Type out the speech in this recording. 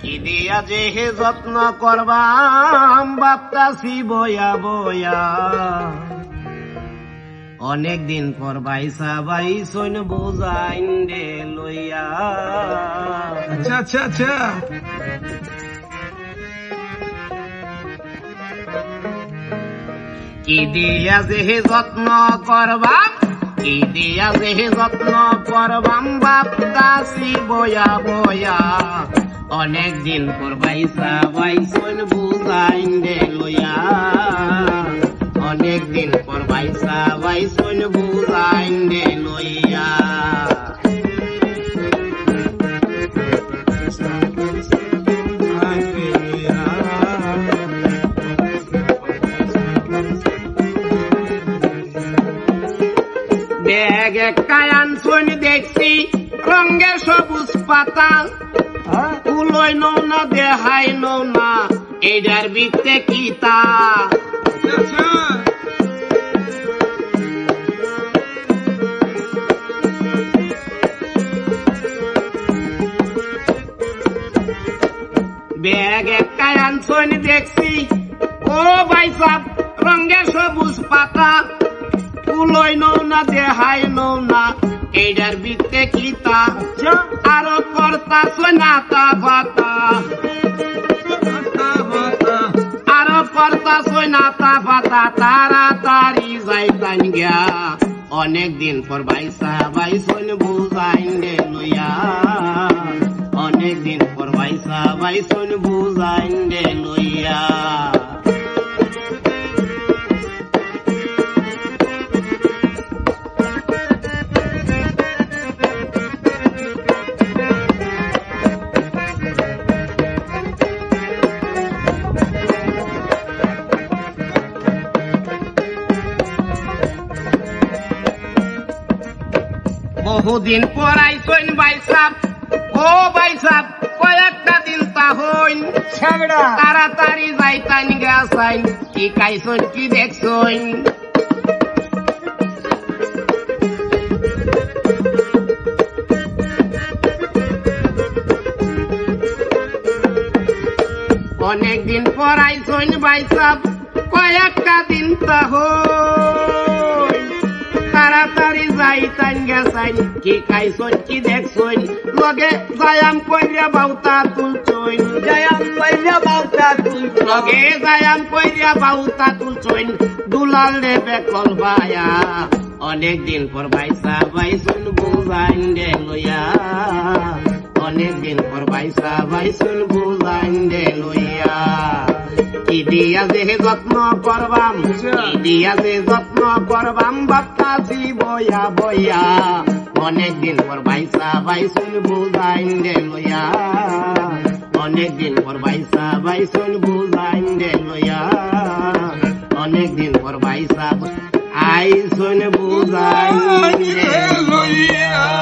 কি দিয়া যে হে যত্ন করবাম বাপতাছি বয়া বয়া অনেক দিন পর বাইসা বাইসন বোঝাইন রে লইয়া। আচ্ছা আচ্ছা আচ্ছা কি দিয়া যে হে যত্ন করবাম কি দিয়া যে হে যত্ন করবাম বাপতাছি বয়া বয়া অনেক দিন পর বাইসা বাইসন বুঝাইন রে লইয়া অনেক দিন পর বাইসা বাইসন বুঝাইন রে লইয়া। ব্যাগ কায়ান শোন দেখছি রঙের সবুজ পাতা উলই নৌ না দেহাই নৌ না এটার বিতে কিতা। ব্যাগ কায়ান শোন দেখছি ও বাইসাব রঙের সবুজ পাতা উলই নৌ না দেহাই নৌ না এটার বিতে কিতা। আরো কর্তা সোনাতা ভাতা আরো কর্তা সোনাতা ভাতা তাড়াতাড়ি যাইতান গিয়া অনেক দিন পর বাইসা বাইসন বুঝাইন রে লইয়া অনেক দিন পর বাইসা বাইসন বুঝাইন রে লইয়া। বহুদিন পর আইসন বাইসাব ও বাইসাব কয়েকটা দিন তা হইন তাড়াতাড়ি যাইতান গাছাইন কি খাইছন কি দেখছইন। অনেক দিন পর আইসন বাইসাব কয়েকটা দিন তা হইন তাড়াতাড়ি যাইতান গেছাইন কি খাইছন কি দেখছইন লগে যায়াম কইরা বাউতা তুলছইন যায়াম কইরা বাউতা তুলছইন লগে যায়াম কইরা বাউতা তুলছইন দুলাল রে বেকল ভায়া অনেক দিন পর বাইসা বাইসন বুঝাইন রে লইয়া অনেক দিন পর বাইসা বাইসন বুঝাইন রে লইয়া। কি দিয়া যে যত্ন করবাম কি দিয়া যে যত্ন করবাম বাপতাছি বয়া বয়া অনেক দিন পর বাইসা বাইসন বুঝাইন রে লইয়া অনেক দিন পর বাইসা বাইসন বুঝাইন রে লইয়া অনেক দিন পর বাইসা আইসন বুঝাইন রে লইয়া।